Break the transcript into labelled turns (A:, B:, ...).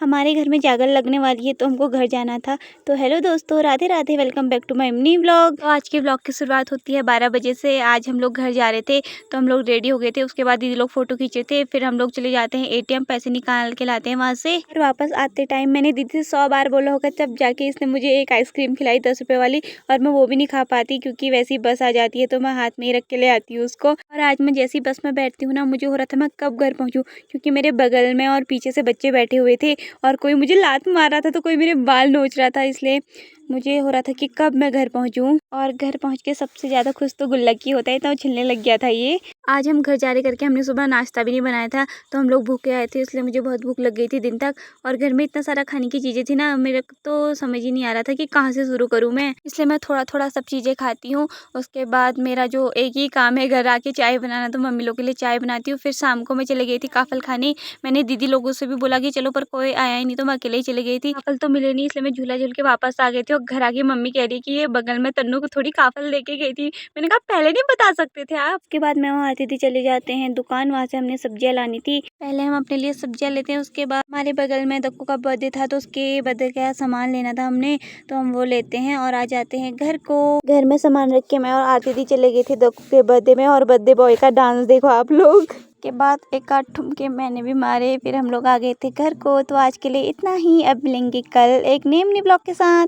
A: हमारे घर में जागर लगने वाली है तो हमको घर जाना था। तो हेलो दोस्तों, Radhe Radhe, welcome back to my mini vlog. तो आज के व्लॉग की शुरुआत होती है 12 बजे से। आज हम लोग घर जा रहे थे तो हम लोग रेडी हो गए थे। उसके बाद दीदी लोग फोटो खींचे थे। फिर हम लोग चले जाते हैं एटीएम, पैसे निकाल के लाते हैं वहाँ से। और वापस आते टाइम मैंने दीदी से 100 बार बोला होगा, तब जाके इसने मुझे एक आइसक्रीम खिलाई 10 रुपये वाली। और मैं वो भी नहीं खा पाती क्योंकि वैसी बस आ जाती है तो मैं हाथ में ही रख के ले आती हूँ उसको। और आज मैं जैसी बस में बैठती हूँ ना, मुझे हो रहा था मैं कब घर पहुँचूँ, क्योंकि मेरे बगल में और पीछे से बच्चे बैठे हुए थे और कोई मुझे लात मार रहा था तो कोई मेरे बाल नोच रहा था। इसलिए मुझे हो रहा था कि कब मैं घर पहुंचूं। और घर पहुंच के सबसे ज़्यादा खुश तो गुल्लक होता है, तो छिलने लग गया था ये। आज हम घर जा रहे करके हमने सुबह नाश्ता भी नहीं बनाया था, तो हम लोग भूखे आए थे, इसलिए मुझे बहुत भूख लग गई थी दिन तक। और घर में इतना सारा खाने की चीज़ें थी ना, मेरे को तो समझ ही नहीं आ रहा था कि कहाँ से शुरू करूँ मैं। इसलिए मैं थोड़ा थोड़ा सब चीज़ें खाती हूँ। उसके बाद मेरा जो एक ही काम है घर आके चाय बनाना, तो मम्मी लोग के लिए चाय बनाती हूँ। फिर शाम को मैं चली गई थी काफल खाने। मैंने दीदी लोगों से भी बोला कि चलो, पर कोई आया ही नहीं तो मैं अकेले ही चली गई थी। काफल तो मिले नहीं, इसलिए मैं झूला झूल के वापस आ गई थी। और घर आके मम्मी कह रही कि ये बगल में तन्नू को थोड़ी काफल लेके गई थी। मैंने कहा पहले नहीं बता सकते थे आप। उसके बाद मैं वहाँ आती थी, चले जाते हैं दुकान, वहाँ से हमने सब्जियां लानी थी। पहले हम अपने लिए सब्जियां लेते हैं, उसके बाद हमारे बगल में दक्कू का बर्थडे था तो उसके बर्थडे का सामान लेना था हमने, तो हम वो लेते हैं और आ जाते हैं घर को। घर में सामान रख के मैं और आरती दी चले गए थे दक्कू के बर्थडे में। और बर्थडे बॉय का डांस देखो आप लोग। के बाद एक आध ठुमके मैंने भी मारे, फिर हम लोग आ गए थे घर को। तो आज के लिए इतना ही, अब मिलेंगे कल एक नए मिनी ब्लॉग के साथ।